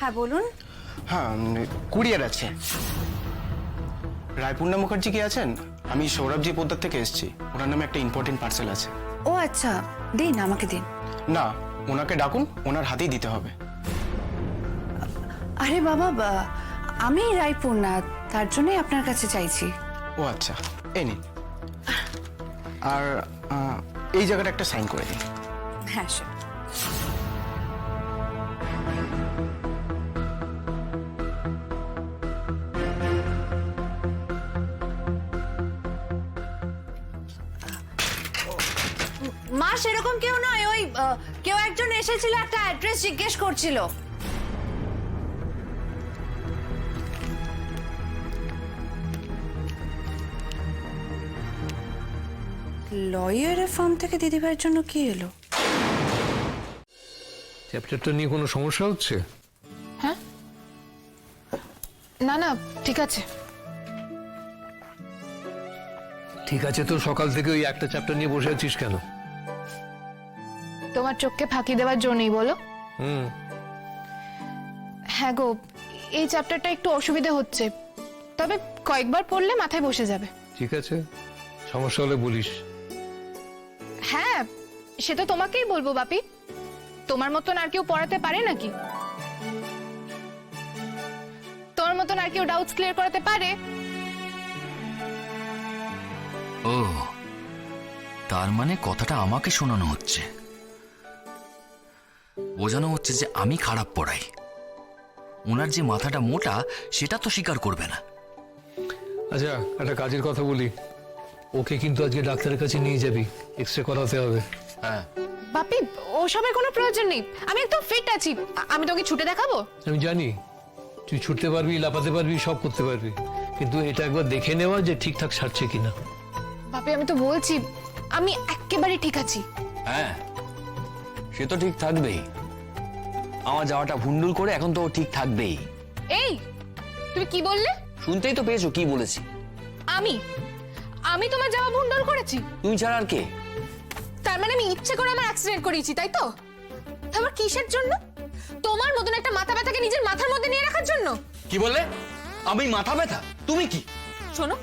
হ্যাঁ বলুন। হ্যাঁ, কুরিয়ার আছে। রায়পূর্ণা মুখার্জি কি আছেন? আমি সৌরভজি পোদ্দার থেকে এসেছি। ওনার নামে একটা ইম্পর্টেন্ট পার্সেল আছে। ও আচ্ছা, দিন আমাকে দিন। না, ওনাকে ডাকুন, ওনার হাতেই দিতে হবে। আরে বাবা, আমি রায়পূর্ণা, তার জন্যই আপনার কাছে চাইছি। ও আচ্ছা, এই নিন। আর এই জায়গাটা একটা সাইন করে দিন। হ্যাঁ স্যার। মা সেরকম কেউ নয়, ওই কেউ একজন এসেছিল, একটা অ্যাড্রেস জিজ্ঞেস করছিল। লয়ারের ফার্ম থেকে দিদিভাইয়ের জন্য কি এলো? চ্যাপ্টারটা নিয়ে কোনো সমস্যা হচ্ছে? হ্যাঁ, না না ঠিক আছে। ঠিক আছে, তো সকাল থেকে ওই একটা চ্যাপ্টার নিয়ে বসে আছিস কেন? তোমার চোখকে ফাঁকি দেওয়ার জন্যই বলো। হ্যাঁ গো, এই চ্যাপ্টারটা একটু অসুবিধা হচ্ছে, তবে কয়েকবার পড়লে মাথায় বসে যাবে। ঠিক আছে, সমস্যা হলে বলিস। হ্যাঁ, সে তো তোমাকেই বলবো বাপি। তোমার মতন আর কেউ পড়াতে পারে নাকি? তোমার মতন আর কেউ ডাউটস ক্লিয়ার করাতে পারে? ও, তার মানে কথাটা আমাকে শোনানো হচ্ছে, বোঝানো হচ্ছে যে আমি খারাপ পড়াই। ওনার যে মাথাটা মোটা সেটা তো স্বীকার করবে না। আচ্ছা, একটা কাজের কথা বলি, ওকে কিন্তু আজকে ডাক্তারের কাছে নিয়ে যাবি, এক্সরে করাতে হবে। হ্যাঁ বাপি, ওসবের কোনো প্রয়োজন নেই, আমি একদম ফিট আছি। আমি তোকে ছুটে দেখাবো? আমি জানি তুই ছুটতে পারবি, লাফাতে পারবি, সব করতে পারবি, কিন্তু এটা একবার দেখে নেওয়া যে ঠিকঠাক সারছে কিনা। বাপি, আমি তো বলছি আমি একেবারে ঠিক আছি। হ্যাঁ, সে তো ঠিক থাকবেই। আমার যাওয়াটা ভুন্ডুল করে এখন তো ও ঠিক থাকবেই। এই, তুমি কি বললে? শুনতেই তো পেয়েছো কি বলেছি। আমি আমি তোমার যাওয়া ভুন্ডল করেছি? তুমি ছাড়া আর কে? তার মানে আমি ইচ্ছে করে আমার অ্যাক্সিডেন্ট করিয়েছি, তাই তো? আবার কিসের জন্য? তোমার মতন একটা মাথা ব্যথাকে নিজের মাথার মধ্যে নিয়ে রাখার জন্য? কি বললে? আমি মাথা ব্যথা? তুমি কি? শোনো,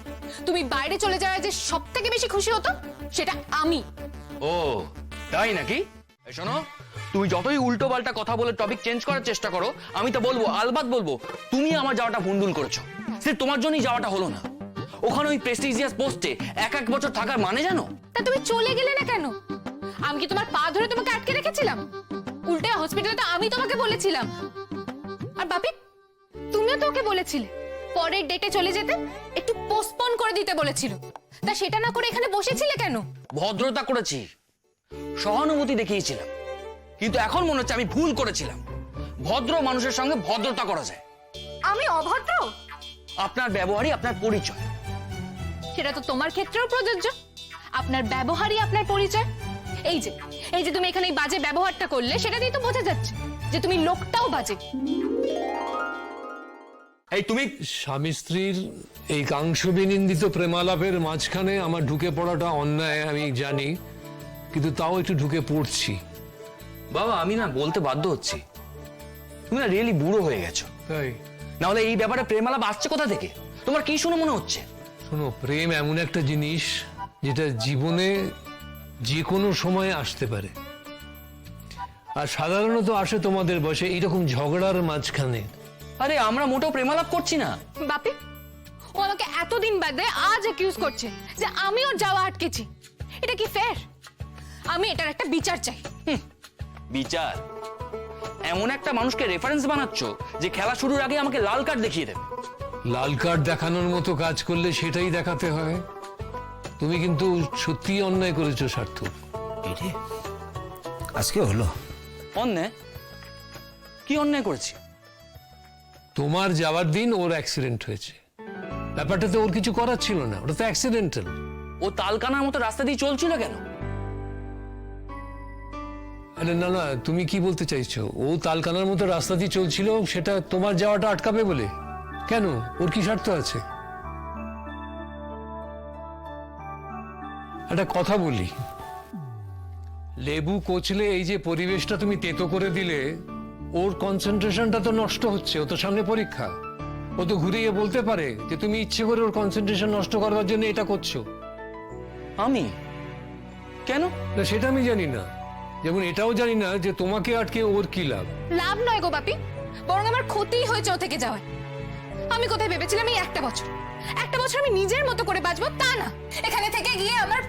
তুমি বাইরে চলে যাওয়ায় যে সব থেকে বেশি খুশি হতো সেটা আমি। ও তাই নাকি? এই শোনো, তুমি যতই উল্টো পাল্টা কথা বলে টপিক চেঞ্জ করার চেষ্টা করো, আমি তো বলবো, আলবাত বলবো, তুমি আমার যাওয়াটা ভুন্ডুল করেছো। সে তোমার জন্যই যাওয়াটা হলো না। ওখানে ওই প্রেস্টিজিয়াস পোস্টে এক বছর থাকার মানে জানো? তা তুমি চলে গেলে না কেন? আমি কি তোমার পা ধরে তোমাকে আটকে রেখেছিলাম? উল্টে হসপিটালে তো আমি তোমাকে বলেছিলাম। আর বাপি, তুমিও তো ওকে বলেছিলে পরের ডেটে চলে যেতে, একটু পোস্টপোন করে দিতে বলেছিল। তা সেটা না করে এখানে বসেছিলে কেন? ভদ্রতা করেছি, সহানুভূতি দেখিয়েছিলাম, কিন্তু এখন মনে হচ্ছে আমি ভুল করেছিলাম। ভদ্র মানুষের সঙ্গে ভদ্রতা করা যায়। আমি অভদ্র? আপনার ব্যবহারই আপনার পরিচয়। সেটা তো তোমার ক্ষেত্রেও প্রযোজ্য। আপনার ব্যবহারই আপনার পরিচয়। এই যে তুমি এখানে এই বাজে ব্যবহারটা করলে, সেটা দিয়ে তো বোঝা যাচ্ছে যে তুমি লোকটাও বাজে। এই তুমি স্বামী স্ত্রীর এই কাংশ বিনিন্দিত প্রেমালাপের মাঝখানে আমার ঢুকে পড়াটা অন্যায়, আমি জানি, কিন্তু তাও একটু ঢুকে পড়ছি। বাবা, আমি না বলতে বাধ্য হচ্ছি, তুমি না রিয়েলি বুড়ো হয়ে গেছো। তাই না হলে এই ব্যাপারে প্রেমালাপ আসছে কোথা থেকে? তোমার কি শুনে মনে হচ্ছে? শোনো, প্রেম এমন একটা জিনিস যেটা জীবনে যে কোনো সময় আসতে পারে, আর সাধারণত আসে তোমাদের বয়সে এইরকম ঝগড়ার মাঝখানে। আরে আমরা মোটেও প্রেমালাপ করছি না। বাপি, ও আমাকে এতদিন বাদে আজ অ্যাকিউজ করছে যে আমি ওর যাওয়া আটকেছি। এটা কি ফেয়ার? আমি এটার একটা বিচার চাই। বিচার? এমন একটা মানুষকে রেফারেন্স বানাচ্ছ যে খেলা শুরুর আগে আমাকে লাল কার্ড দেখিয়ে দেবে। লাল কার্ড দেখানোর মতো কাজ করলে সেটাই দেখাতে হয়। তুমি কিন্তু সত্যিই অন্যায় করেছো সার্থক। আজকে হলো অন্যায়? কি অন্যায় করেছি? তোমার যাওয়ার দিন ওর অ্যাক্সিডেন্ট হয়েছে, ব্যাপারটাতে ওর কিছু করার ছিল না, ওটা তো অ্যাক্সিডেন্টাল। ও তালকানার মতো রাস্তা দিয়ে চলছিল কেন? আরে না না, তুমি কি বলতে চাইছো? ও তালকানার মতো রাস্তা দিয়ে চলছিল, সেটা তোমার যাওয়াটা আটকাবে বলে? কেন, ওর কি স্বার্থ আছে? একটা কথা বলি, লেবু কোচলে এই যে পরিবেশটা তুমি তেতো করে দিলে, ওর কনসেন্ট্রেশনটা তো নষ্ট হচ্ছে, ও তো সামনে পরীক্ষা। ও তো ঘুরিয়ে বলতে পারে যে তুমি ইচ্ছে করে ওর কনসেন্ট্রেশন নষ্ট করবার জন্য এটা করছো। আমি কেন? না সেটা আমি জানি না, যেমন এটাও জানি না যে তোমাকে আটকে ওর কি লাভ। লাভ নয় গো বাপি, বরং আমার ক্ষতিই হয়েছে ও থেকে যাওয়ায়। আমি কোথায় ভেবেছিলাম এই একটা বছর আমি নিজের মতো করে বাঁচবো, তা না, এখানে থেকে গিয়ে আমার।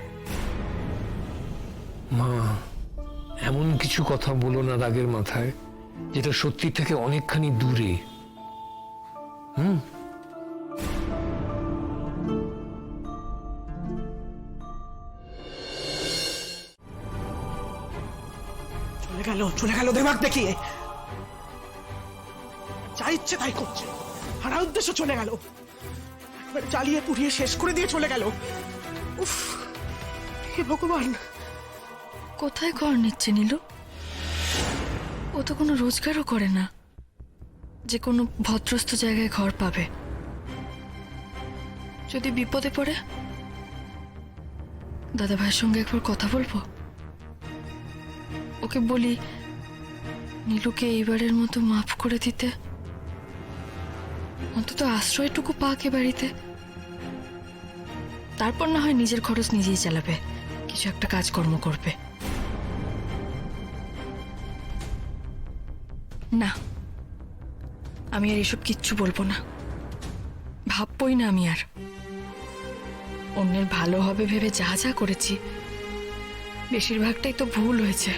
মা, এমন কিছু কথা বলো না রাগের মাথায়, যেটা সত্যি থেকে অনেকখানি দূরে। চলে গেল দেমাগ দেখিয়ে। যা ইচ্ছে তাই করছে, হারা উদ্দেশ্য চলে গেল, একবার জ্বালিয়ে পুড়িয়ে শেষ করে দিয়ে চলে গেল। উফ, হে ভগবান। কোথায় ঘর নিচ্ছে নীলু? ও তো কোনো রোজগারও করে না যে কোনো ভদ্রস্থ জায়গায় ঘর পাবে। যদি বিপদে পড়ে দাদা ভাইয়ের সঙ্গে একবার কথা বলবো, ওকে বলি নীলুকে এইবারের মতো মাফ করে দিতে, অন্তত আশ্রয়টুকু পাক এ বাড়িতে। তারপর না হয় নিজের খরচ নিজেই চালাবে, কিছু একটা কাজকর্ম করবে। না, আমি আর এসব কিচ্ছু বলবো না, ভাববই না আমি আর। অন্যের ভালো হবে ভেবে যা যা করেছি বেশিরভাগটাই তো ভুল হয়েছে।